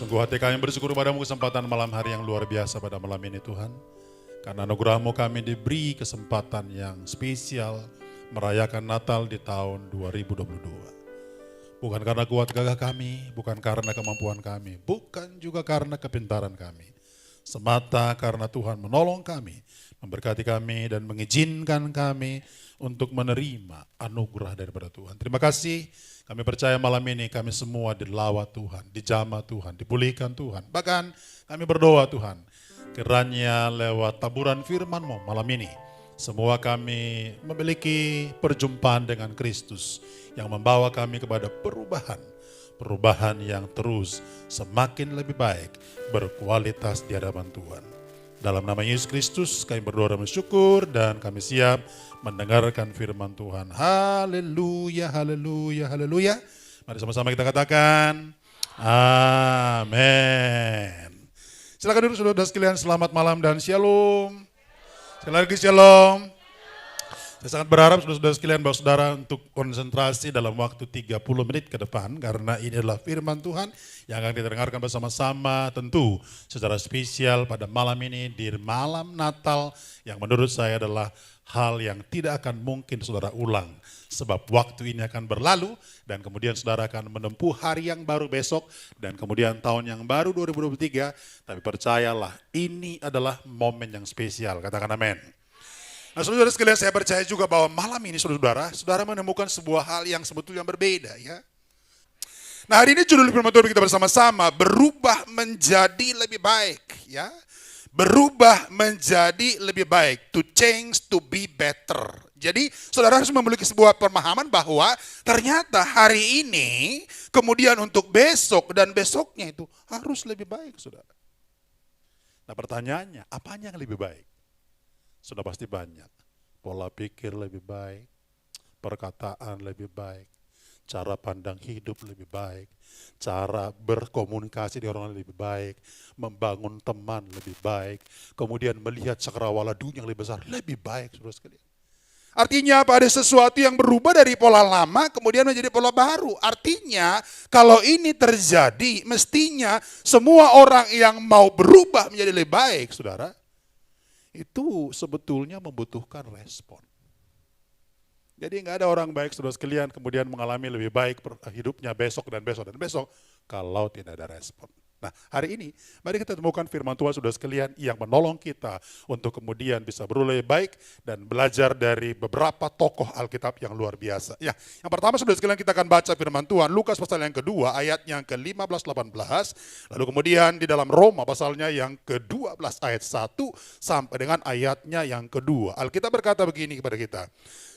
Sungguh hati kami bersyukur padamu kesempatan malam hari yang luar biasa pada malam ini Tuhan. Karena anugerah-Mu kami diberi kesempatan yang spesial merayakan Natal di tahun 2022. Bukan karena kuat gagah kami, bukan karena kemampuan kami, bukan juga karena kepintaran kami. Semata karena Tuhan menolong kami, memberkati kami dan mengizinkan kami untuk menerima anugerah daripada Tuhan. Terima kasih, kami percaya malam ini kami semua dilawat Tuhan, dijamah Tuhan, dipulihkan Tuhan. Bahkan kami berdoa Tuhan, kiranya lewat taburan firman-Mu malam ini, semua kami memiliki perjumpaan dengan Kristus yang membawa kami kepada perubahan yang terus semakin lebih baik, berkualitas di hadapan Tuhan. Dalam nama Yesus Kristus kami berdoa dan bersyukur dan kami siap mendengarkan firman Tuhan. Haleluya, haleluya, haleluya. Mari sama-sama kita katakan amin. Silakan duduk saudara sekalian, selamat malam dan shalom. Sekali lagi shalom. Saya sangat berharap saudara-saudara sekalian bahwa saudara untuk konsentrasi dalam waktu 30 menit ke depan. Karena ini adalah firman Tuhan yang akan kita dengarkan bersama-sama tentu secara spesial pada malam ini di malam Natal. Yang menurut saya adalah hal yang tidak akan mungkin saudara ulang. Sebab waktu ini akan berlalu dan kemudian saudara akan menempuh hari yang baru besok. Dan kemudian tahun yang baru 2023. Tapi percayalah ini adalah momen yang spesial. Katakan amin. Nah saudara sekalian, saya percaya juga bahwa malam ini saudara menemukan sebuah hal yang sebetulnya berbeda ya. Nah hari ini judul firman Tuhan kita bersama-sama, berubah menjadi lebih baik ya. Berubah menjadi lebih baik, to change to be better. Jadi saudara harus memiliki sebuah pemahaman bahwa ternyata hari ini, kemudian untuk besok dan besoknya itu harus lebih baik saudara. Nah pertanyaannya, apanya yang lebih baik? Sudah pasti banyak, pola pikir lebih baik, perkataan lebih baik, cara pandang hidup lebih baik, cara berkomunikasi dengan orang lebih baik, membangun teman lebih baik, kemudian melihat cakrawala dunia yang lebih besar, lebih baik saudara sekalian. Artinya apa? Ada sesuatu yang berubah dari pola lama kemudian menjadi pola baru. Artinya kalau ini terjadi mestinya semua orang yang mau berubah menjadi lebih baik saudara, itu sebetulnya membutuhkan respon. Jadi nggak ada orang baik saudara sekalian kemudian mengalami lebih baik hidupnya besok dan besok dan besok kalau tidak ada respon. Nah hari ini mari kita temukan firman Tuhan saudara sekalian yang menolong kita untuk kemudian bisa berubah lebih baik dan belajar dari beberapa tokoh Alkitab yang luar biasa. Ya, yang pertama saudara sekalian kita akan baca firman Tuhan Lukas pasal yang kedua ayat yang ke-15-18, lalu kemudian di dalam Roma pasalnya yang ke-12 ayat 1 sampai dengan ayatnya yang kedua. Alkitab berkata begini kepada kita.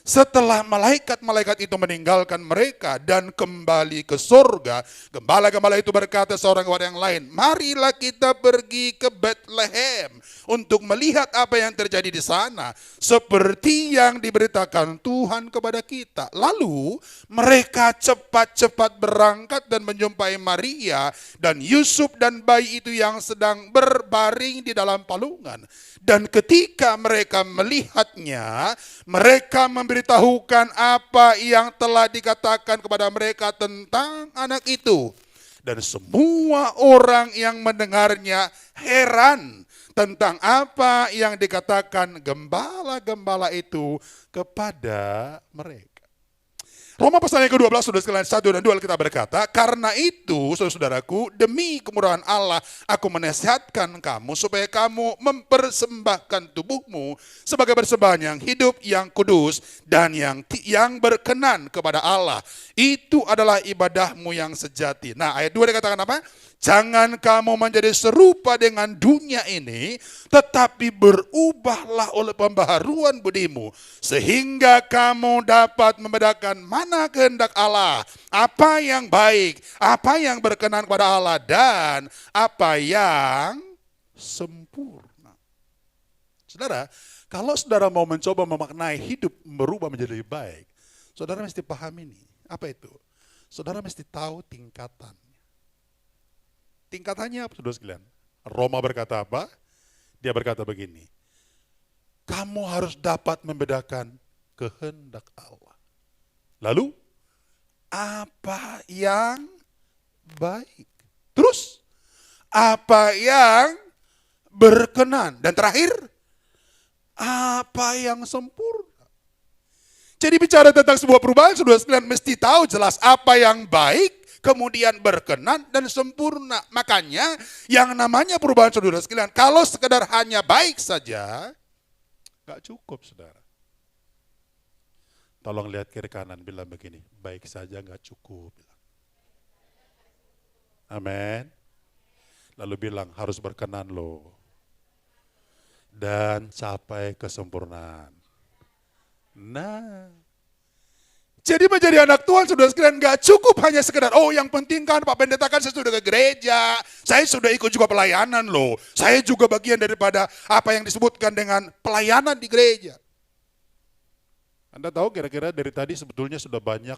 Setelah malaikat-malaikat itu meninggalkan mereka dan kembali ke surga, gembala-gembala itu berkata seorang kepada yang lain, marilah kita pergi ke Bethlehem untuk melihat apa yang terjadi di sana, seperti yang diberitakan Tuhan kepada kita. Lalu mereka cepat-cepat berangkat dan menjumpai Maria dan Yusuf dan bayi itu yang sedang berbaring di dalam palungan. Dan ketika mereka melihatnya, mereka memberitahukan apa yang telah dikatakan kepada mereka tentang anak itu. Dan semua orang yang mendengarnya heran tentang apa yang dikatakan gembala-gembala itu kepada mereka. Roma pasal yang ke-12 saudara sekalian 1 dan 2 kita berkata, karena itu saudara-saudaraku demi kemurahan Allah aku menasihatkan kamu supaya kamu mempersembahkan tubuhmu sebagai persembahan yang hidup, yang kudus dan yang berkenan kepada Allah. Itu adalah ibadahmu yang sejati. Nah ayat 2 dikatakan apa? Jangan kamu menjadi serupa dengan dunia ini, tetapi berubahlah oleh pembaharuan budimu, sehingga kamu dapat membedakan mana kehendak Allah, apa yang baik, apa yang berkenan kepada Allah, dan apa yang sempurna. Saudara, kalau saudara mau mencoba memaknai hidup berubah menjadi lebih baik, saudara mesti paham ini. Apa itu? Saudara mesti tahu tingkatan. Tingkatannya apa saudara sekalian? Roma berkata apa? Dia berkata begini, kamu harus dapat membedakan kehendak Allah. Lalu, apa yang baik? Terus, apa yang berkenan. Dan terakhir, apa yang sempurna. Jadi bicara tentang sebuah perubahan, saudara sekalian mesti tahu jelas apa yang baik, kemudian berkenan dan sempurna. Makanya yang namanya perubahan saudara sekalian, kalau sekedar hanya baik saja, gak cukup saudara. Tolong lihat kiri kanan, bilang begini, baik saja gak cukup. Amin. Lalu bilang harus berkenan loh. Dan capai kesempurnaan. Nah, jadi menjadi anak Tuhan saudara sekalian gak cukup hanya sekedar, oh yang penting kan Pak Pendeta kan saya sudah ke gereja, saya sudah ikut juga pelayanan loh, saya juga bagian daripada apa yang disebutkan dengan pelayanan di gereja. Anda tahu kira-kira dari tadi sebetulnya sudah banyak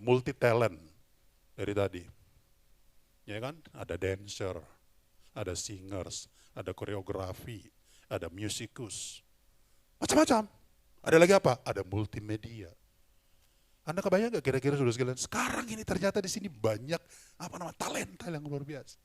multi talent dari tadi. Ya kan? Ada dancer, ada singers, ada koreografi, ada musikus. Macam-macam. Ada lagi apa? Ada multimedia. Anda kebayang gak kira-kira saudara sekalian, sekarang ini ternyata di sini banyak talenta yang luar biasa.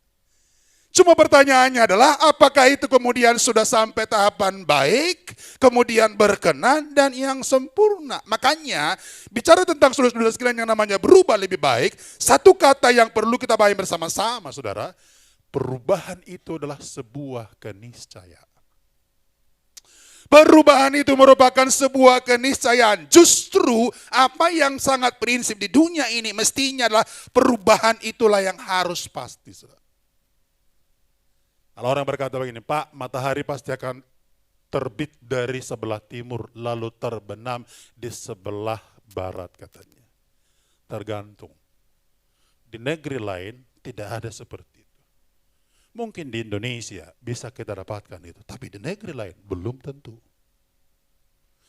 Cuma pertanyaannya adalah apakah itu kemudian sudah sampai tahapan baik, kemudian berkenan dan yang sempurna. Makanya bicara tentang saudara-saudara sekalian yang namanya berubah lebih baik, satu kata yang perlu kita pahami bersama-sama saudara, perubahan itu adalah sebuah keniscayaan. Perubahan itu merupakan sebuah keniscayaan. Justru apa yang sangat prinsip di dunia ini mestinya adalah perubahan itulah yang harus pasti. Kalau orang berkata begini, Pak, matahari pasti akan terbit dari sebelah timur lalu terbenam di sebelah barat katanya. Tergantung. Di negeri lain tidak ada seperti itu. Mungkin di Indonesia bisa kita dapatkan itu, tapi di negeri lain belum tentu.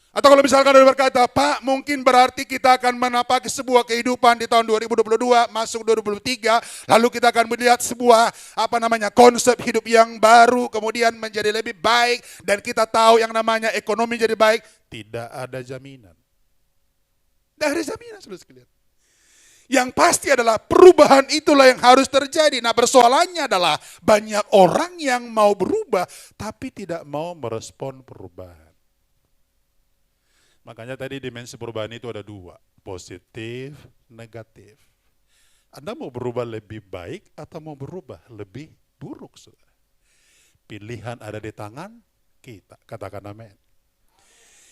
Atau kalau misalkan ada berkata, Pak, mungkin berarti kita akan menapaki sebuah kehidupan di tahun 2022, masuk 2023, lalu kita akan melihat sebuah konsep hidup yang baru, kemudian menjadi lebih baik, dan kita tahu yang namanya ekonomi jadi baik. Tidak ada jaminan. Tidak ada jaminan, saudara sekalian. Yang pasti adalah perubahan itulah yang harus terjadi. Nah, persoalannya adalah banyak orang yang mau berubah tapi tidak mau merespon perubahan. Makanya tadi dimensi perubahan itu ada dua, positif, negatif. Anda mau berubah lebih baik atau mau berubah lebih buruk, saudara? Pilihan ada di tangan kita, katakan amin.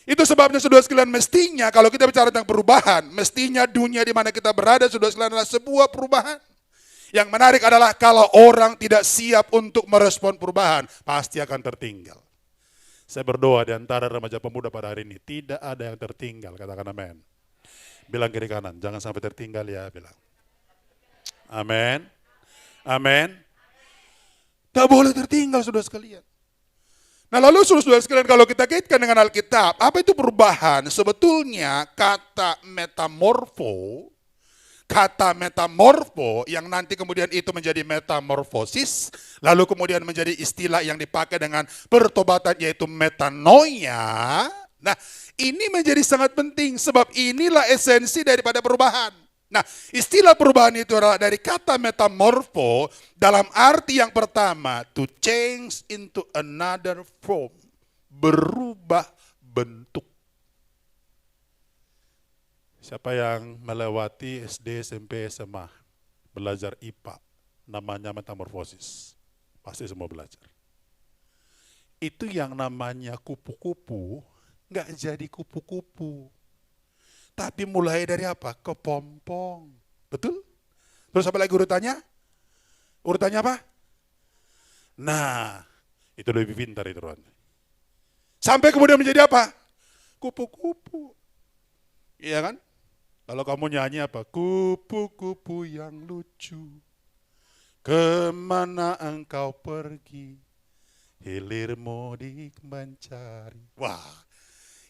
Itu sebabnya saudara sekalian mestinya kalau kita bicara tentang perubahan, mestinya dunia di mana kita berada saudara sekalian adalah sebuah perubahan. Yang menarik adalah kalau orang tidak siap untuk merespon perubahan, pasti akan tertinggal. Saya berdoa di antara remaja pemuda pada hari ini, tidak ada yang tertinggal, katakan amin. Bilang kiri kanan, jangan sampai tertinggal ya, bilang. Amin. Amin. Tak boleh tertinggal saudara sekalian. Nah lalu saudara sekalian kalau kita kaitkan dengan Alkitab, apa itu perubahan? Sebetulnya kata metamorfo yang nanti kemudian itu menjadi metamorfosis, lalu kemudian menjadi istilah yang dipakai dengan pertobatan yaitu metanoia. Nah ini menjadi sangat penting sebab inilah esensi daripada perubahan. Nah, istilah perubahan itu adalah dari kata metamorfo dalam arti yang pertama, to change into another form, berubah bentuk. Siapa yang melewati SD, SMP, SMA, belajar IPA, namanya metamorfosis, pasti semua belajar. Itu yang namanya kupu-kupu, nggak jadi kupu-kupu. Tapi mulai dari apa? Kepompong. Betul? Terus apa lagi urutannya? Urutannya apa? Nah, itu lebih pintar itu Ron. Sampai kemudian menjadi apa? Kupu-kupu. Iya kan? Kalau kamu nyanyi apa? Kupu-kupu yang lucu. Kemana engkau pergi? Hilirmu di mencari. Wah.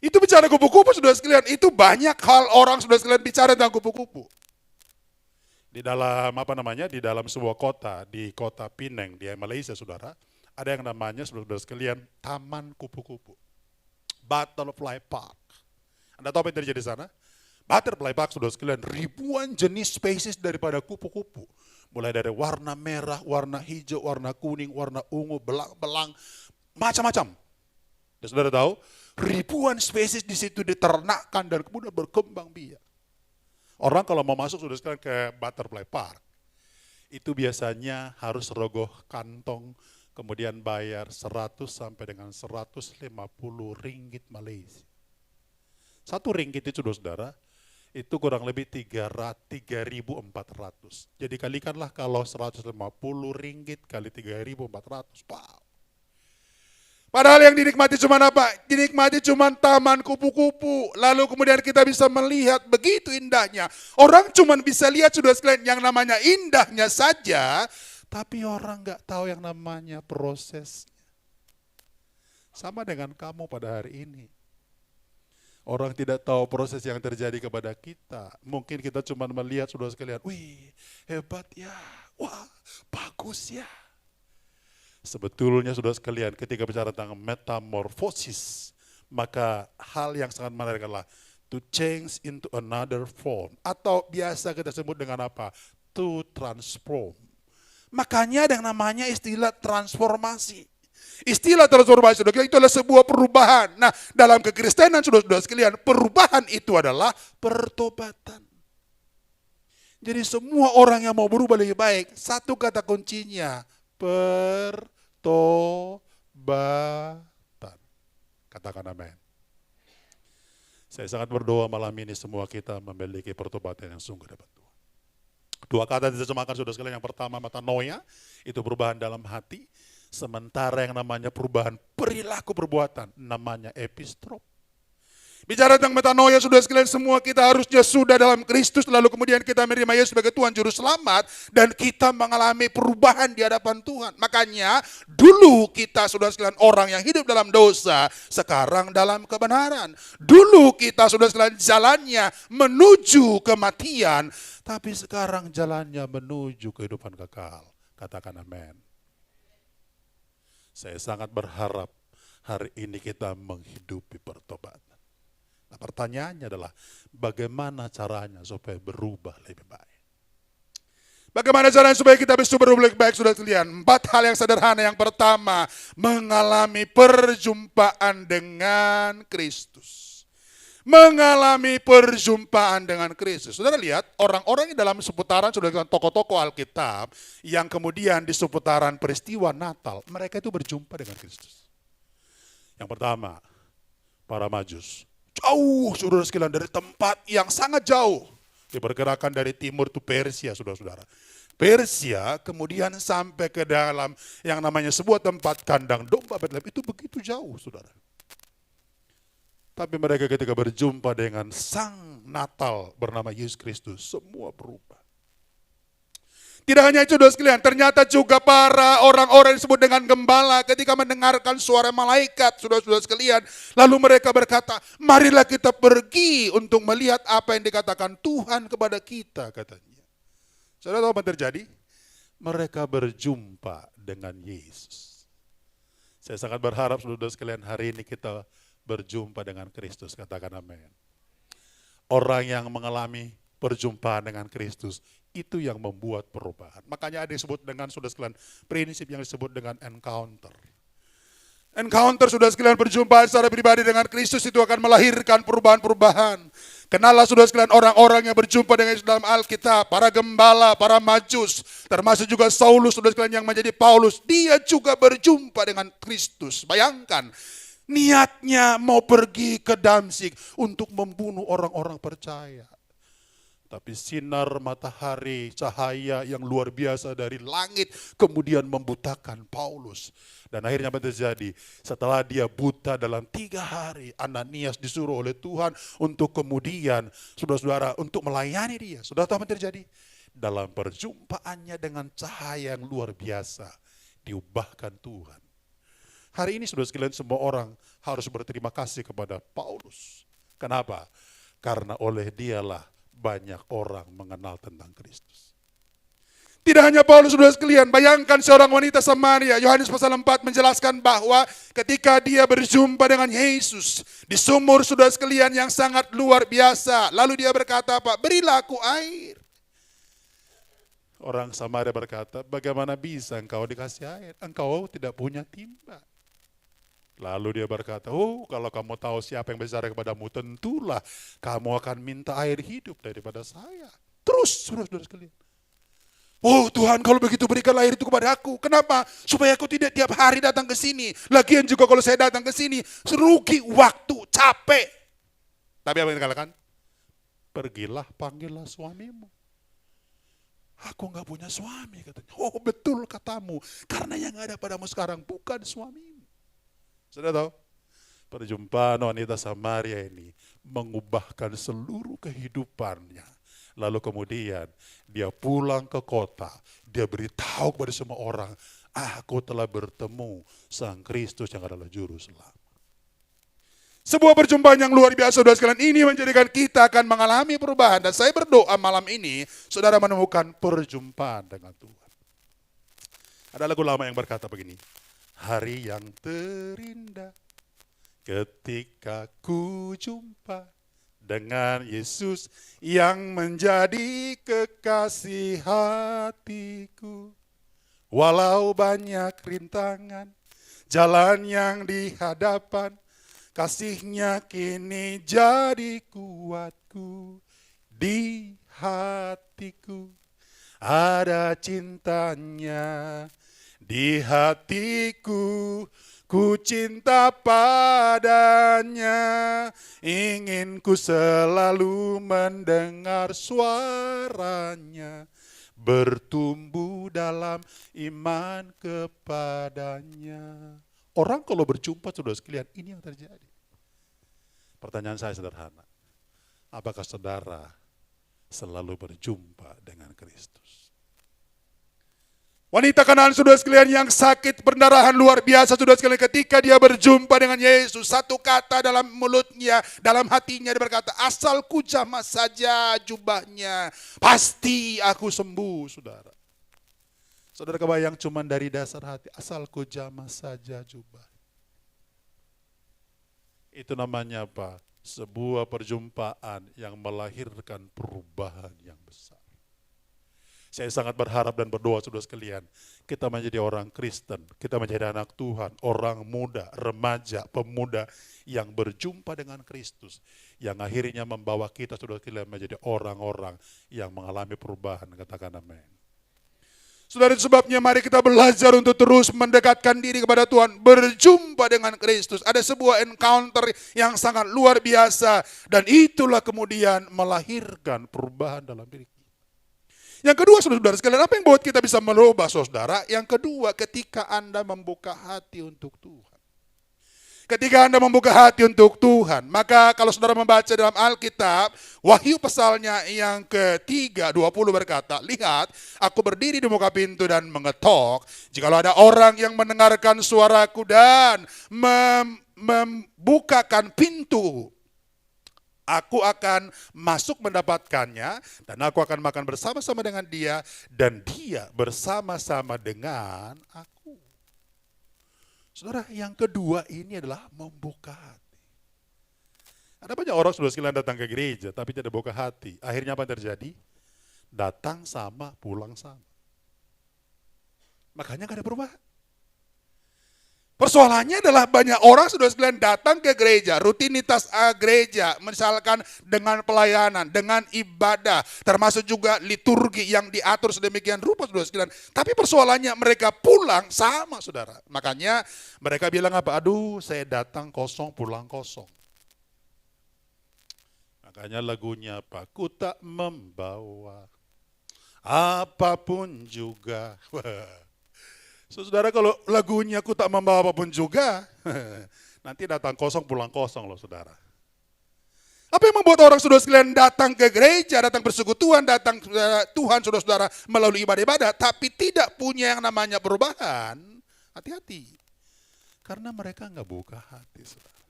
Itu bicara kupu-kupu saudara sekalian, itu banyak hal orang saudara sekalian bicara tentang kupu-kupu. Di dalam di dalam sebuah kota, di kota Pineng, di Malaysia saudara, ada yang namanya saudara sekalian Taman Kupu-Kupu. Butterfly Park. Anda tahu apa yang terjadi di sana? Butterfly park, saudara sekalian, ribuan jenis spesies daripada kupu-kupu. Mulai dari warna merah, warna hijau, warna kuning, warna ungu, belang-belang, macam-macam. Dan saudara tahu, ribuan spesies di situ diternakkan dan kemudian berkembang biak. Orang kalau mau masuk sudah sekalian ke Butterfly Park, itu biasanya harus rogoh kantong, kemudian bayar 100 sampai dengan 150 ringgit Malaysia. 1 ringgit itu saudara, itu kurang lebih 3.400. Jadi kalikanlah kalau 150 ringgit kali 3.400, wow. Padahal yang dinikmati cuma apa? Dinikmati cuma taman kupu-kupu. Lalu kemudian kita bisa melihat begitu indahnya. Orang cuma bisa lihat saudara sekalian yang namanya indahnya saja, tapi orang nggak tahu yang namanya prosesnya. Sama dengan kamu pada hari ini. Orang tidak tahu proses yang terjadi kepada kita. Mungkin kita cuma melihat saudara sekalian, wih hebat ya, wah bagus ya. Sebetulnya saudara sekalian ketika bicara tentang metamorfosis, maka hal yang sangat menarik adalah to change into another form. Atau biasa kita sebut dengan apa? To transform. Makanya ada yang namanya istilah transformasi. Istilah transformasi saudara itu adalah sebuah perubahan. Nah dalam kekristenan saudara sekalian, perubahan itu adalah pertobatan. Jadi semua orang yang mau berubah lebih baik, satu kata kuncinya, pertobatan. Katakan amin. Saya sangat berdoa malam ini semua kita memiliki pertobatan yang sungguh dapat Tuhan. 2 kata diterjemahkan saudara sekalian. Yang pertama metanoia, itu perubahan dalam hati. Sementara yang namanya perubahan perilaku perbuatan, namanya epistrop. Bicara tentang metanoia, saudara sekalian, semua kita harusnya sudah dalam Kristus, lalu kemudian kita menerima Yesus sebagai Tuhan Juru Selamat, dan kita mengalami perubahan di hadapan Tuhan. Makanya, dulu kita, saudara sekalian, orang yang hidup dalam dosa, sekarang dalam kebenaran. Dulu kita, saudara sekalian, jalannya menuju kematian, tapi sekarang jalannya menuju kehidupan kekal. Katakan amin. Saya sangat berharap hari ini kita menghidupi pertobatan. Nah, pertanyaannya adalah bagaimana caranya supaya berubah lebih baik? Bagaimana caranya supaya kita bisa berubah lebih baik, saudara sekalian? 4 hal yang sederhana. Yang pertama, mengalami perjumpaan dengan Kristus. Mengalami perjumpaan dengan Kristus. Saudara lihat, orang-orang yang dalam seputaran, saudara sekalian, tokoh-tokoh Alkitab, yang kemudian di seputaran peristiwa Natal, mereka itu berjumpa dengan Kristus. Yang pertama, para Majus. Jauh, saudara sekalian, dari tempat yang sangat jauh. Diperkirakan dari timur itu Persia, saudara-saudara. Persia kemudian sampai ke dalam yang namanya sebuah tempat kandang domba Bethlehem. Itu begitu jauh, saudara. Tapi mereka ketika berjumpa dengan Sang Natal bernama Yesus Kristus, semua berubah. Tidak hanya itu, saudara sekalian, ternyata juga para orang-orang yang disebut dengan gembala ketika mendengarkan suara malaikat, saudara-saudara sekalian, lalu mereka berkata, marilah kita pergi untuk melihat apa yang dikatakan Tuhan kepada kita, katanya. Saudara tahu apa yang terjadi? Mereka berjumpa dengan Yesus. Saya sangat berharap, saudara sekalian, hari ini kita berjumpa dengan Kristus, katakan amin. Orang yang mengalami perjumpaan dengan Kristus, itu yang membuat perubahan. Makanya ada yang disebut dengan, saudara sekalian, prinsip yang disebut dengan encounter. Encounter, saudara sekalian, perjumpaan secara pribadi dengan Kristus itu akan melahirkan perubahan-perubahan. Kenallah, saudara sekalian, orang-orang yang berjumpa dengan Yesus dalam Alkitab, para gembala, para Majus, termasuk juga Saulus, saudara sekalian, yang menjadi Paulus, dia juga berjumpa dengan Kristus. Bayangkan, niatnya mau pergi ke Damsyik untuk membunuh orang-orang percaya. Tapi sinar matahari, cahaya yang luar biasa dari langit kemudian membutakan Paulus. Dan akhirnya apa terjadi? Setelah dia buta dalam 3 hari, Ananias disuruh oleh Tuhan untuk kemudian, saudara-saudara, untuk melayani dia. Saudara tahu apa yang terjadi? Dalam perjumpaannya dengan cahaya yang luar biasa, diubahkan Tuhan. Hari ini, saudara sekalian, semua orang harus berterima kasih kepada Paulus. Kenapa? Karena oleh dialah banyak orang mengenal tentang Kristus. Tidak tidak hanya Paulus, saudara sekalian. Bayangkan seorang wanita Samaria, Yohanes pasal 4 menjelaskan bahwa ketika dia berjumpa dengan Yesus di sumur, saudara sekalian, yang sangat luar biasa. Lalu dia berkata apa? Berilah aku air. Orang Samaria berkata, bagaimana bisa engkau dikasih air? Engkau tidak punya timba. Lalu dia berkata, oh kalau kamu tahu siapa yang besar kepadamu, tentulah kamu akan minta air hidup daripada saya. Terus, saudara sekalian. Oh Tuhan, kalau begitu berikanlah air itu kepada aku. Kenapa? Supaya aku tidak tiap hari datang ke sini. Lagian juga kalau saya datang ke sini, rugi waktu, capek. Tapi apa yang dikatakan? Pergilah, panggillah suamimu. Aku nggak punya suami, katanya. Oh betul katamu, karena yang ada padamu sekarang bukan suamimu. Sudah tahu? Perjumpaan wanita Samaria ini mengubahkan seluruh kehidupannya. Lalu kemudian dia pulang ke kota, dia beritahu kepada semua orang, aku telah bertemu Sang Kristus yang adalah Juru Selamat. Sebuah perjumpaan yang luar biasa, saudara sekalian. Ini menjadikan kita akan mengalami perubahan. Dan saya berdoa malam ini, saudara menemukan perjumpaan dengan Tuhan. Ada lagu lama yang berkata begini, hari yang terindah ketika ku jumpa dengan Yesus yang menjadi kekasih hatiku. Walau banyak rintangan, jalan yang di hadapan, kasih-Nya kini jadi kuatku. Di hatiku ada cintanya, di hatiku ku cinta padanya, ingin ku selalu mendengar suaranya, bertumbuh dalam iman kepadanya. Orang kalau berjumpa, saudara sekalian, ini yang terjadi. Pertanyaan saya sederhana, apakah saudara selalu berjumpa dengan Kristus? Wanita Kanaan, saudara sekalian, yang sakit perdarahan luar biasa, saudara sekalian, ketika dia berjumpa dengan Yesus, satu kata dalam mulutnya, dalam hatinya dia berkata, asal ku jamah saja jubahnya, pasti aku sembuh, saudara. Saudara kebayang cuma dari dasar hati, asal ku jamah saja jubah. Itu namanya apa? Sebuah perjumpaan yang melahirkan perubahan yang besar. Saya sangat berharap dan berdoa, saudara sekalian, kita menjadi orang Kristen, kita menjadi anak Tuhan, orang muda, remaja, pemuda yang berjumpa dengan Kristus, yang akhirnya membawa kita, saudara sekalian, menjadi orang-orang yang mengalami perubahan. Katakan amin. Saudara, itu sebabnya mari kita belajar untuk terus mendekatkan diri kepada Tuhan, berjumpa dengan Kristus. Ada sebuah encounter yang sangat luar biasa, dan itulah kemudian melahirkan perubahan dalam diri. Yang kedua, saudara sekalian, apa yang buat kita bisa merubah, saudara? Yang kedua, ketika Anda membuka hati untuk Tuhan. Ketika Anda membuka hati untuk Tuhan, maka kalau saudara membaca dalam Alkitab, Wahyu pasalnya yang ketiga, 20 berkata, lihat, aku berdiri di muka pintu dan mengetok. Jikalau ada orang yang mendengarkan suaraku dan membukakan pintu, aku akan masuk mendapatkannya, dan aku akan makan bersama-sama dengan dia, dan dia bersama-sama dengan aku. Saudara, yang kedua ini adalah membuka hati. Ada banyak orang, saudara sekalian, datang ke gereja, tapi tidak buka hati. Akhirnya apa yang terjadi? Datang sama, pulang sama. Makanya gak ada perubahan. Persoalannya adalah banyak orang, saudara sekalian, datang ke gereja, rutinitas gereja, misalkan dengan pelayanan, dengan ibadah, termasuk juga liturgi yang diatur sedemikian rupa, saudara sekalian. Tapi persoalannya mereka pulang sama, saudara. Makanya mereka bilang apa? Aduh, saya datang kosong, pulang kosong. Makanya lagunya apa? Ku tak membawa apapun juga. Saudara, kalau lagunya ku tak membawa apapun juga, nanti datang kosong, pulang kosong loh, saudara. Apa yang membuat orang, saudara sekalian, datang ke gereja, datang bersekutuan, datang Tuhan, saudara-saudara, melalui ibadah-ibadah, tapi tidak punya yang namanya perubahan? Hati-hati. Karena mereka nggak buka hati, saudara.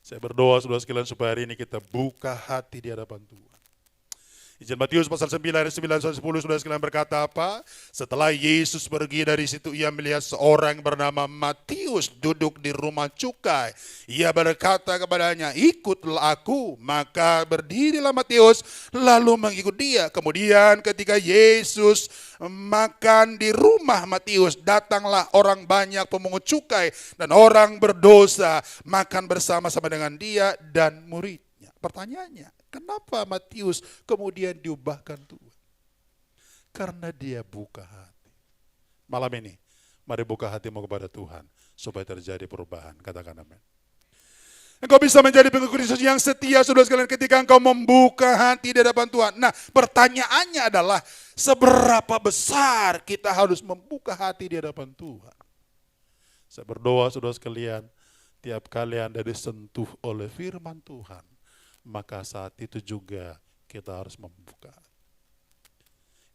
Saya berdoa, saudara sekalian, supaya hari ini kita buka hati di hadapan Tuhan. Injil Matius pasal 9 ayat 9 sampai 10 saudara sekalian berkata apa? Setelah Yesus pergi dari situ, ia melihat seorang bernama Matius duduk di rumah cukai. Ia berkata kepadanya, ikutlah aku. Maka berdirilah Matius lalu mengikut dia. Kemudian ketika Yesus makan di rumah Matius, datanglah orang banyak pemungut cukai dan orang berdosa makan bersama-sama dengan dia dan muridnya. Pertanyaannya, kenapa Matius kemudian diubahkan Tuhan? Karena dia buka hati. Malam ini, mari buka hatimu kepada Tuhan supaya terjadi perubahan. Katakan amin. Engkau bisa menjadi pengikut Kristus yang setia, saudara sekalian, ketika engkau membuka hati di hadapan Tuhan. Nah, pertanyaannya adalah, seberapa besar kita harus membuka hati di hadapan Tuhan? Saya berdoa, saudara sekalian, tiap kali Anda disentuh oleh firman Tuhan, maka saat itu juga kita harus membuka.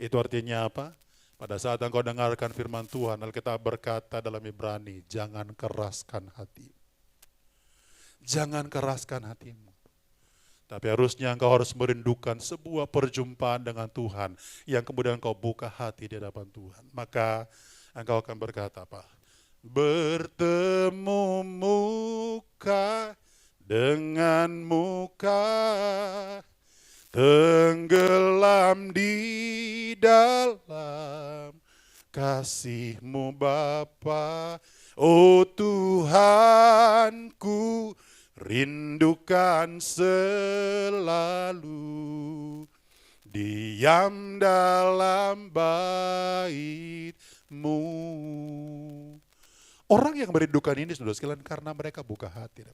Itu artinya apa? Pada saat engkau dengarkan firman Tuhan, Alkitab berkata dalam Ibrani, jangan keraskan hati. Jangan keraskan hatimu. Tapi harusnya engkau harus merindukan sebuah perjumpaan dengan Tuhan, yang kemudian engkau buka hati di hadapan Tuhan. Maka engkau akan berkata apa? Bertemu muka dengan muka, tenggelam di dalam kasih-Mu Bapa. Oh Tuhanku, rindukan selalu diam dalam bait-Mu. Orang yang merindukan ini, saudara sekalian, karena mereka buka hati.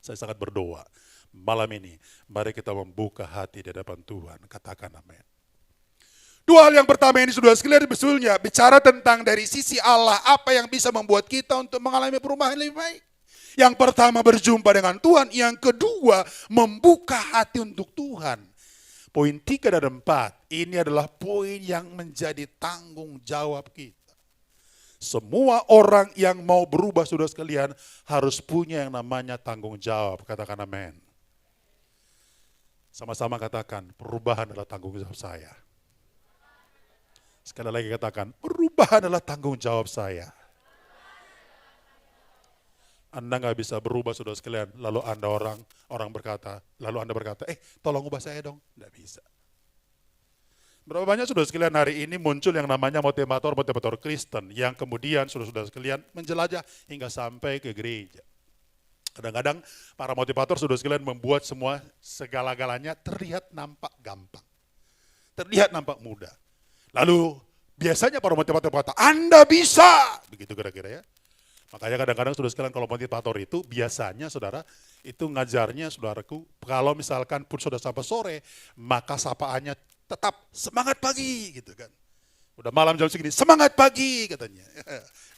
Saya sangat berdoa, malam ini, mari kita membuka hati di hadapan Tuhan. Katakan amin. Dua hal yang pertama ini, saudara sekalian, betulnya bicara tentang dari sisi Allah, apa yang bisa membuat kita untuk mengalami perubahan lebih baik. Yang pertama, berjumpa dengan Tuhan. Yang kedua, membuka hati untuk Tuhan. Poin 3 dan 4, ini adalah poin yang menjadi tanggung jawab kita. Semua orang yang mau berubah, saudara sekalian, harus punya yang namanya tanggung jawab. Katakan amin. Sama-sama katakan, perubahan adalah tanggung jawab saya. Sekali lagi katakan, perubahan adalah tanggung jawab saya. Anda nggak bisa berubah, saudara sekalian, lalu Anda berkata, tolong ubah saya dong. Nggak bisa. Berapa banyak saudara sekalian hari ini muncul yang namanya motivator Kristen yang kemudian saudara sekalian menjelajah hingga sampai ke gereja. Kadang-kadang para motivator saudara sekalian membuat semua segala-galanya terlihat nampak gampang. Terlihat nampak mudah. Lalu biasanya para motivator berkata, Anda bisa! Begitu kira-kira ya. Makanya kadang-kadang saudara sekalian kalau motivator itu biasanya saudara itu ngajarnya saudaraku, kalau misalkan pun sudah sampai sore, maka sapaannya tetap semangat pagi gitu kan. Udah malam jam segini, semangat pagi katanya.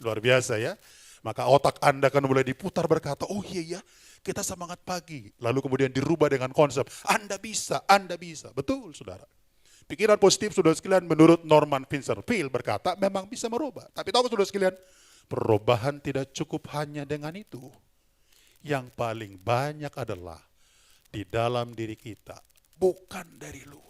Luar biasa ya. Maka otak Anda kan mulai diputar berkata, oh iya ya, kita semangat pagi. Lalu kemudian dirubah dengan konsep, Anda bisa, Anda bisa. Betul saudara. Pikiran positif saudara sekalian menurut Norman Vincent Peale berkata memang bisa merubah. Tapi tahu saudara sekalian, perubahan tidak cukup hanya dengan itu. Yang paling banyak adalah di dalam diri kita, bukan dari luar.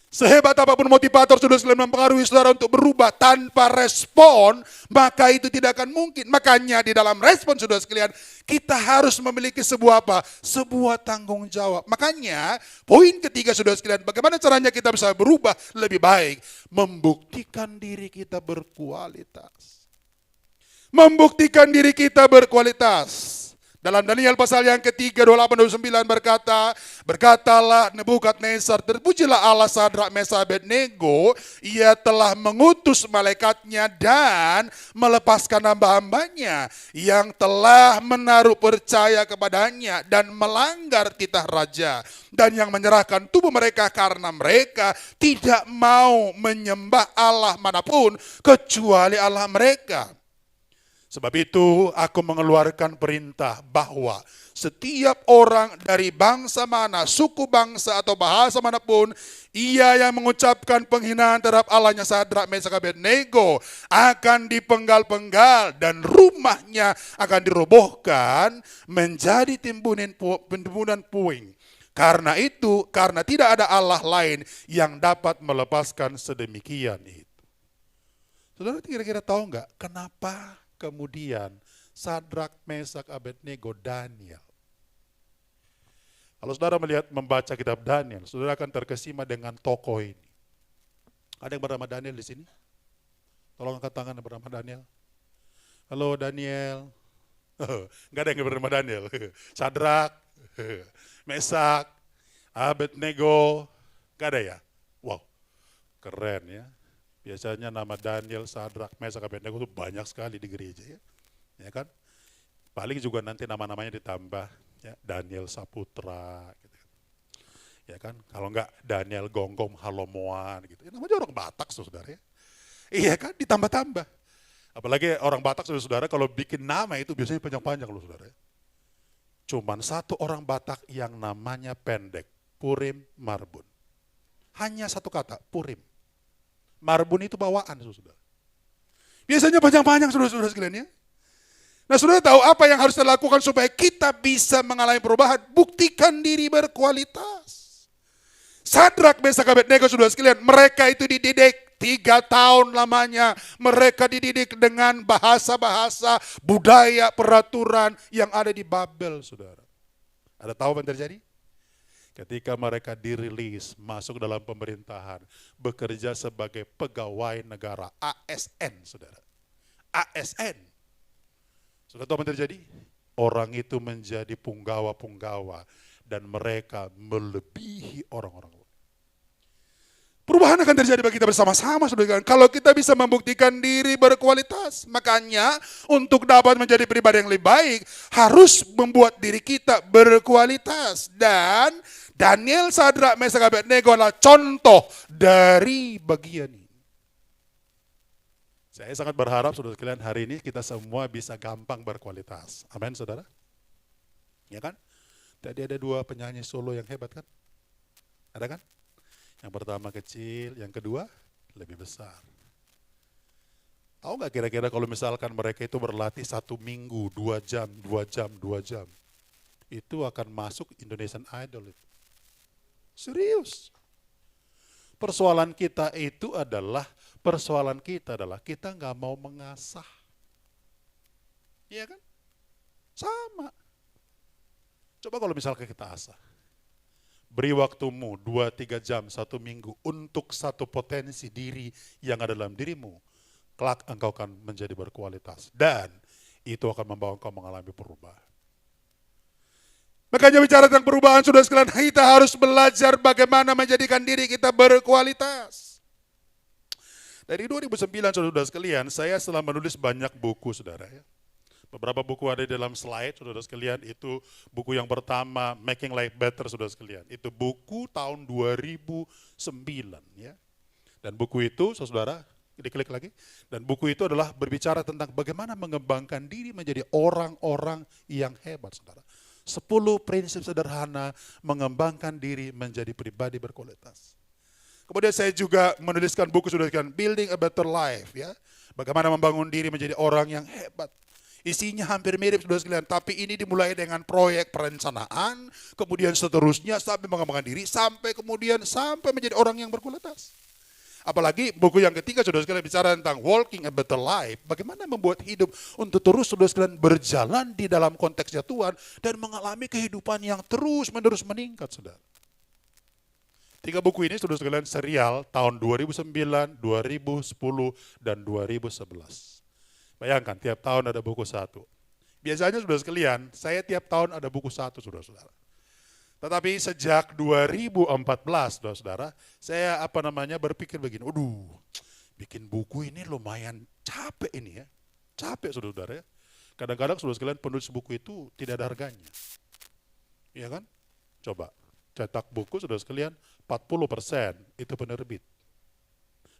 Sehebat apapun motivator saudara sekalian mempengaruhi saudara untuk berubah tanpa respon, maka itu tidak akan mungkin. Makanya di dalam respon saudara sekalian, kita harus memiliki sebuah apa? Sebuah tanggung jawab. Makanya poin ketiga saudara sekalian, bagaimana caranya kita bisa berubah lebih baik? Membuktikan diri kita berkualitas. Membuktikan diri kita berkualitas. Dalam Daniel pasal yang ketiga 28-29 berkatalah Nebukadnezar, terpujilah Allah Sadrak, Mesak, Abednego, ia telah mengutus malaikatnya dan melepaskan hamba-hambanya yang telah menaruh percaya kepadanya dan melanggar titah raja, dan yang menyerahkan tubuh mereka karena mereka tidak mau menyembah Allah manapun kecuali Allah mereka. Sebab itu aku mengeluarkan perintah bahwa setiap orang dari bangsa mana, suku bangsa atau bahasa manapun, ia yang mengucapkan penghinaan terhadap Allahnya Sadrak, Mesak, Abednego akan dipenggal-penggal dan rumahnya akan dirobohkan menjadi timbunan puing. Karena itu, karena tidak ada Allah lain yang dapat melepaskan sedemikian itu. Saudara kira-kira tahu nggak kenapa kemudian Sadrak, Mesak, Abednego, Daniel. Kalau saudara membaca kitab Daniel, saudara akan terkesima dengan tokoh ini. Ada yang bernama Daniel di sini? Tolong angkat tangan yang bernama Daniel. Halo Daniel. Nggak ada yang bernama Daniel. Sadrak, Mesak, Abednego, nggak ada ya? Wow, keren ya. Biasanya nama Daniel, Sadrak, Mesak, Abednego itu banyak sekali di gereja ya. Ya kan? Paling juga nanti nama-namanya ditambah ya, Daniel Saputra gitu. Ya kan? Kalau enggak Daniel Gonggong Halomoan gitu. Ya, namanya orang Batak saudara ya. Iya kan? Ditambah-tambah. Apalagi orang Batak saudara kalau bikin nama itu biasanya panjang-panjang loh saudara. Cuman satu orang Batak yang namanya pendek, Purim Marbun. Hanya satu kata, Purim. Marbun itu bawaan saudara. Biasanya panjang-panjang saudara-saudara sekalian ya. Nah saudara tahu apa yang harus kita lakukan supaya kita bisa mengalami perubahan? Buktikan diri berkualitas. Sadrak, Mesak, Abednego saudara sekalian, mereka itu dididik 3 tahun lamanya. Mereka dididik dengan bahasa-bahasa, budaya, peraturan yang ada di Babel saudara. Ada tahu apa yang terjadi? Ketika mereka dirilis masuk dalam pemerintahan, bekerja sebagai pegawai negara, ASN saudara. ASN. Sudah tahu apa yang terjadi? Orang itu menjadi punggawa-punggawa dan mereka melebihi orang-orang lain. Perubahan akan terjadi bagi kita bersama-sama, saudara. Kalau kita bisa membuktikan diri berkualitas, makanya untuk dapat menjadi pribadi yang lebih baik harus membuat diri kita berkualitas. Dan Daniel, Sadrak, Mesak, Abednego adalah contoh dari bagian ini. Saya sangat berharap saudara sekalian hari ini kita semua bisa gampang berkualitas. Amin saudara? Ya kan? Tadi ada 2 penyanyi solo yang hebat kan? Ada kan? Yang pertama kecil, yang kedua lebih besar. Tahu nggak kira-kira kalau misalkan mereka itu berlatih 1 minggu, 2 jam, 2 jam, 2 jam. Itu akan masuk Indonesian Idol itu. Serius. Persoalan kita adalah kita nggak mau mengasah. Iya kan? Sama. Coba kalau misalkan kita asah. Beri waktumu 2-3 jam, 1 minggu untuk satu potensi diri yang ada dalam dirimu. Kelak engkau akan menjadi berkualitas. Dan itu akan membawa engkau mengalami perubahan. Makanya bicara tentang perubahan saudara sekalian, kita harus belajar bagaimana menjadikan diri kita berkualitas. Dari 2009 saudara sekalian, saya setelah menulis banyak buku saudara ya. Beberapa buku ada di dalam slide saudara sekalian, itu buku yang pertama Making Life Better saudara sekalian. Itu buku tahun 2009 ya. Dan buku itu saudara, diklik lagi. Dan buku itu adalah berbicara tentang bagaimana mengembangkan diri menjadi orang-orang yang hebat saudara. 10 prinsip sederhana mengembangkan diri menjadi pribadi berkualitas. Kemudian saya juga menuliskan buku sudah kan Building a Better Life ya. Bagaimana membangun diri menjadi orang yang hebat. Isinya hampir mirip saudara sekalian, tapi ini dimulai dengan proyek perencanaan, kemudian seterusnya sampai mengembangkan diri, sampai menjadi orang yang berkualitas. Apalagi buku yang ketiga saudara sekalian bicara tentang Walking a Better Life. Bagaimana membuat hidup untuk terus saudara sekalian berjalan di dalam konteksnya Tuhan dan mengalami kehidupan yang terus-menerus meningkat saudara. 3 buku ini saudara sekalian serial tahun 2009, 2010, dan 2011. Bayangkan tiap tahun ada buku 1. Biasanya saudara sekalian, saya tiap tahun ada buku 1 saudara-saudara. Tetapi sejak 2014 saudara-saudara, saya berpikir begini, bikin buku ini lumayan capek ini ya. Capek saudara-saudara ya. Kadang-kadang saudara sekalian penulis buku itu tidak ada harganya. Iya kan? Coba cetak buku saudara sekalian 40% itu penerbit.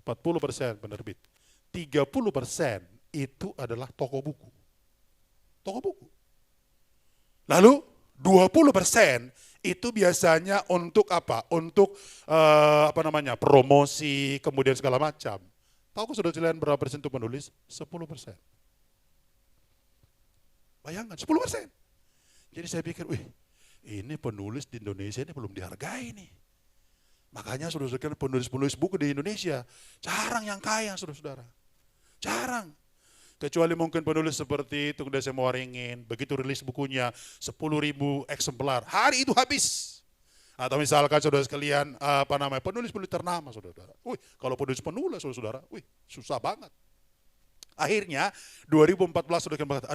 40% penerbit. 30% itu adalah toko buku. Toko buku. Lalu 20% itu biasanya untuk apa? Untuk promosi, kemudian segala macam. Tahu saudara sekalian berapa persen itu penulis? 10%. Bayangkan 10%. Jadi saya pikir, ini penulis di Indonesia ini belum dihargai nih. Makanya saudara-saudara penulis-penulis buku di Indonesia jarang yang kaya saudara-saudara. Jarang. Kecuali mungkin penulis seperti Tung Desem Waringin, begitu rilis bukunya 10.000 eksemplar, hari itu habis. Atau misalkan saudara sekalian, penulis-penulis ternama saudara-saudara. Kalau penulis-penulis saudara-saudara, susah banget. Akhirnya 2014 saudara berkata,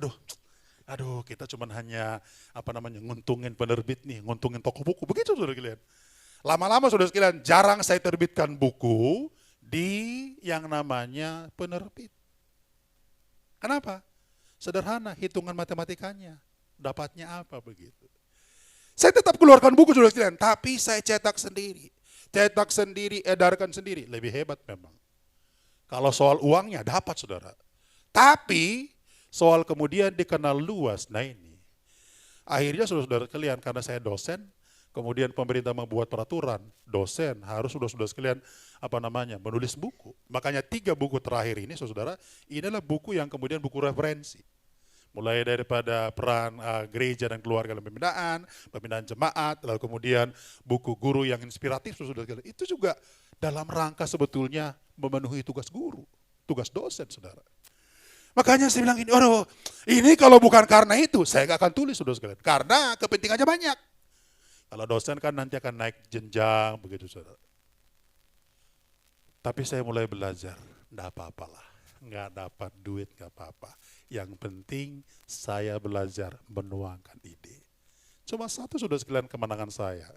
aduh kita cuma hanya nguntungin penerbit nih, nguntungin toko buku, begitu saudara sekalian. Lama-lama saudara sekalian, jarang saya terbitkan buku di yang namanya penerbit. Kenapa? Sederhana, hitungan matematikanya. Dapatnya apa begitu. Saya tetap keluarkan buku saudara sekalian, tapi saya cetak sendiri. Cetak sendiri, edarkan sendiri. Lebih hebat memang. Kalau soal uangnya dapat saudara. Tapi soal kemudian dikenal luas, nah ini. Akhirnya saudara-saudara sekalian, karena saya dosen, kemudian pemerintah membuat peraturan, dosen harus saudara-saudara sekalian menulis buku. Makanya 3 buku terakhir ini saudara, inilah buku yang kemudian buku referensi. Mulai daripada peran gereja dan keluarga dalam pembinaan jemaat, lalu kemudian buku guru yang inspiratif saudara sekalian. Itu juga dalam rangka sebetulnya memenuhi tugas guru, tugas dosen saudara. Makanya saya bilang ini kalau bukan karena itu, saya gak akan tulis saudara sekalian. Karena kepentingannya banyak. Kalau dosen kan nanti akan naik jenjang, begitu saudara. Tapi saya mulai belajar, enggak apa-apalah. Enggak dapat duit, enggak apa-apa. Yang penting saya belajar menuangkan ide. Cuma satu saudara sekalian kemenangan saya.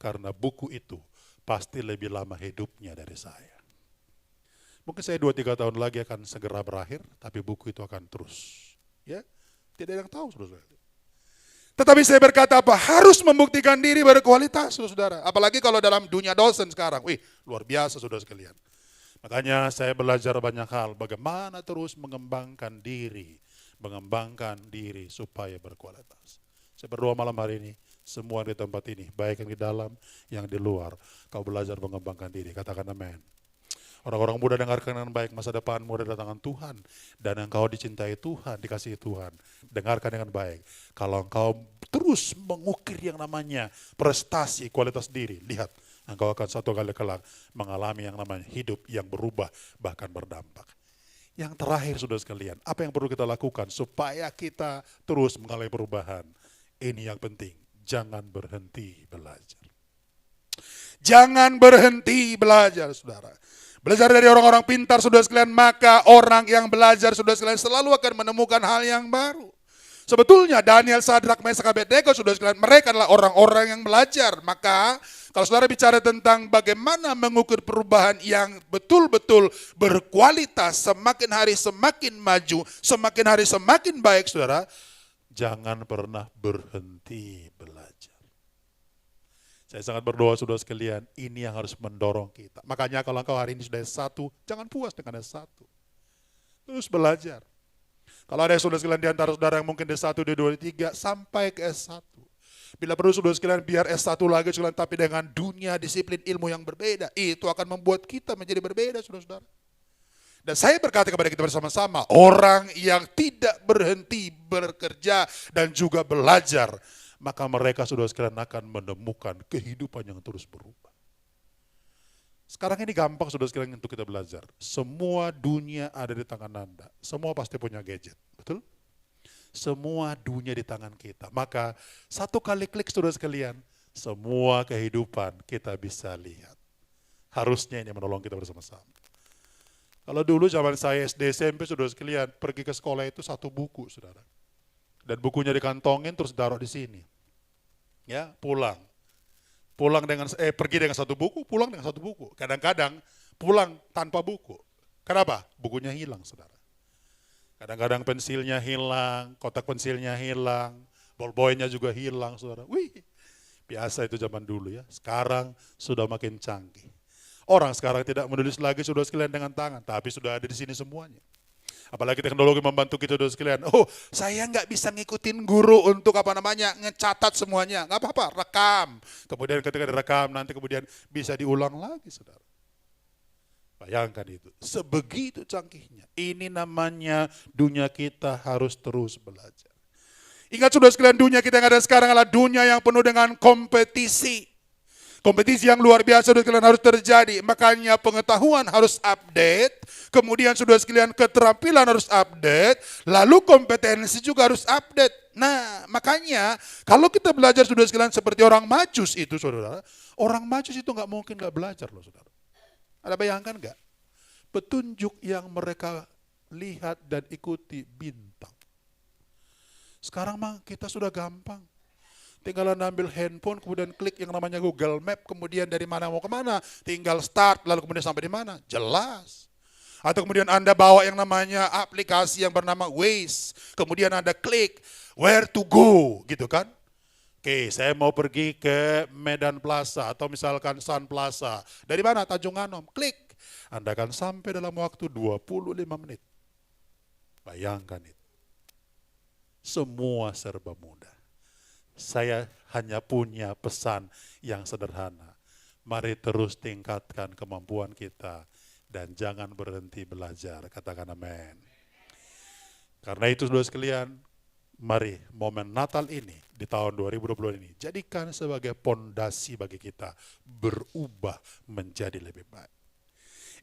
Karena buku itu pasti lebih lama hidupnya dari saya. Mungkin saya 2-3 tahun lagi akan segera berakhir, tapi buku itu akan terus. Ya, tidak ada yang tahu saudara. Tetapi saya berkata harus membuktikan diri berkualitas saudara. Apalagi kalau dalam dunia dosen sekarang, luar biasa saudara sekalian. Makanya saya belajar banyak hal, bagaimana terus mengembangkan diri supaya berkualitas. Saya berdoa malam hari ini, semua di tempat ini, baik yang di dalam, yang di luar, kau belajar mengembangkan diri, katakan amin. Orang-orang muda dengarkan dengan baik, masa depan muda datangan Tuhan. Dan engkau dicintai Tuhan, dikasihi Tuhan. Dengarkan dengan baik. Kalau engkau terus mengukir yang namanya prestasi, kualitas diri, lihat. Engkau akan satu kali kelak mengalami yang namanya hidup yang berubah, bahkan berdampak. Yang terakhir saudara sekalian, apa yang perlu kita lakukan supaya kita terus mengalami perubahan? Ini yang penting, jangan berhenti belajar. Jangan berhenti belajar saudara. Belajar dari orang-orang pintar saudara sekalian, maka orang yang belajar saudara sekalian selalu akan menemukan hal yang baru. Sebetulnya Daniel, Sadrak, Mesak, Abednego saudara sekalian, mereka adalah orang-orang yang belajar. Maka kalau saudara bicara tentang bagaimana mengukur perubahan yang betul-betul berkualitas, semakin hari semakin maju, semakin hari semakin baik saudara, jangan pernah berhenti belajar. Saya sangat berdoa saudara sekalian, ini yang harus mendorong kita. Makanya kalau engkau hari ini sudah S1, jangan puas dengan S1. Terus belajar. Kalau ada saudara sekalian di antara saudara yang mungkin S1, D2, D3, sampai ke S1. Bila perlu saudara sekalian biar S1 lagi, tapi dengan dunia disiplin ilmu yang berbeda. Itu akan membuat kita menjadi berbeda saudara-saudara. Dan saya berkata kepada kita bersama-sama, orang yang tidak berhenti bekerja dan juga belajar, maka mereka saudara sekalian akan menemukan kehidupan yang terus berubah. Sekarang ini gampang saudara sekalian untuk kita belajar. Semua dunia ada di tangan Anda. Semua pasti punya gadget, betul? Semua dunia di tangan kita. Maka satu kali klik saudara sekalian, semua kehidupan kita bisa lihat. Harusnya ini menolong kita bersama-sama. Kalau dulu zaman saya SD SMP saudara sekalian, pergi ke sekolah itu 1 buku saudara. Dan bukunya dikantongin terus taruh di sini. Ya, pulang. Pergi dengan 1 buku, pulang dengan 1 buku. Kadang-kadang pulang tanpa buku. Kenapa? Bukunya hilang, saudara. Kadang-kadang pensilnya hilang, kotak pensilnya hilang, ballpoint-nya juga hilang, saudara. Biasa itu zaman dulu ya. Sekarang sudah makin canggih. Orang sekarang tidak menulis lagi saudara sekalian dengan tangan, tapi sudah ada di sini semuanya. Apalagi teknologi membantu kita saudara sekalian. Saya nggak bisa ngikutin guru untuk ngecatat semuanya. Nggak apa-apa, rekam. Kemudian ketika direkam nanti kemudian bisa diulang lagi saudara. Bayangkan itu, sebegitu canggihnya. Ini namanya dunia kita harus terus belajar. Ingat saudara sekalian, dunia kita yang ada sekarang adalah dunia yang penuh dengan kompetisi. Kompetisi yang luar biasa saudara sekalian harus terjadi. Makanya pengetahuan harus update. Kemudian saudara sekalian keterampilan harus update. Lalu kompetensi juga harus update. Nah makanya kalau kita belajar saudara sekalian seperti orang Majus itu saudara. Orang Majus itu nggak mungkin nggak belajar loh saudara. Ada bayangkan nggak? Petunjuk yang mereka lihat dan ikuti bintang. Sekarang mah kita sudah gampang. Tinggal Anda ambil handphone, kemudian klik yang namanya Google Map, kemudian dari mana mau kemana, tinggal start, lalu kemudian sampai di mana, jelas. Atau kemudian Anda bawa yang namanya aplikasi yang bernama Waze, kemudian Anda klik, where to go, gitu kan. Oke, saya mau pergi ke Medan Plaza, atau misalkan Sun Plaza. Dari mana? Tanjung Anom, klik. Anda akan sampai dalam waktu 25 menit. Bayangkan itu. Semua serba mudah. Saya hanya punya pesan yang sederhana. Mari terus tingkatkan kemampuan kita dan jangan berhenti belajar. Katakan amin. Karena itu saudara sekalian, mari momen Natal ini di tahun 2020 ini jadikan sebagai pondasi bagi kita berubah menjadi lebih baik.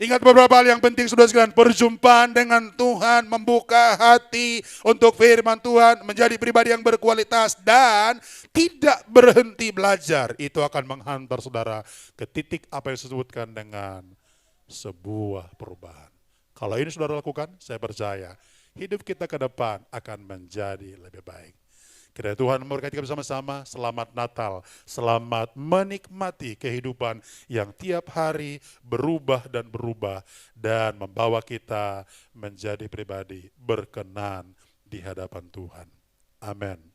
Ingat beberapa hal yang penting saudara sekalian, perjumpaan dengan Tuhan, membuka hati untuk firman Tuhan, menjadi pribadi yang berkualitas dan tidak berhenti belajar. Itu akan menghantar saudara ke titik apa yang disebutkan dengan sebuah perubahan. Kalau ini saudara lakukan, saya percaya hidup kita ke depan akan menjadi lebih baik. Kiranya Tuhan memberkati kita bersama-sama. Selamat Natal, selamat menikmati kehidupan yang tiap hari berubah dan membawa kita menjadi pribadi berkenan di hadapan Tuhan. Amin.